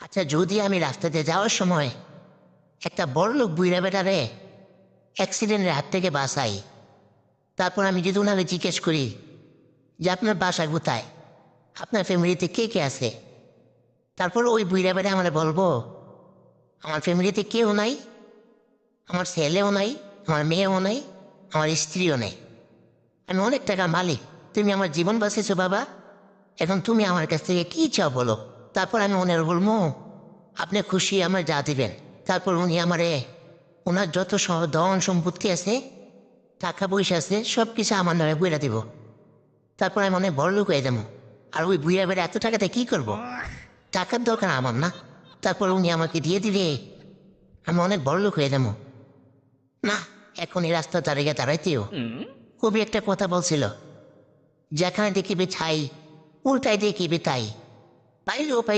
আচ্ছা, যদি আমি রাস্তাতে যাওয়ার সময় একটা বড় লোক বুইরা বেটারে অ্যাক্সিডেন্টের হাত থেকে বাঁচাই, তারপর আমি যদি ওনাকে জিজ্ঞেস করি যে আপনার বাসা কোথায়, আপনার ফ্যামিলিতে কে কে আছে, তারপর ওই বুইরা বেটা আমরা বলবো আমার ফ্যামিলিতে কেউ নাই, আমার ছেলেও নাই, আমার মেয়েও নাই, আমার স্ত্রীও নেই, আমি অনেক টাকার মালিক, তুমি আমার জীবন বাঁচিয়েছো বাবা, এখন তুমি আমার কাছ থেকে কী চাও বলো। তারপর আমি ওনার বলবো আপনি খুশি আমার যা দিবেন। তারপর উনি আমারে ওনার যত ধন সম্পত্তি আছে, টাকা পয়সা আছে, সব কিছু আমার নামে বইরা দিব। তারপর আমি অনেক বড় লোক হয়ে যাবো। আর ওই বুড়া বেড়ে এত টাকাতে কী করব? টাকার দরকার আমার না। তারপর উনি আমাকে দিয়ে দিলে আমি অনেক বড় লোক হয়ে যাবো। না, এখন এই রাস্তা দাঁড়িয়ে দাঁড়াইতেও কবি একটা কথা বলছিল, যেখানে দেখিবে ছাই উল্টাই দেখিবে তাই, পাইলেও পাই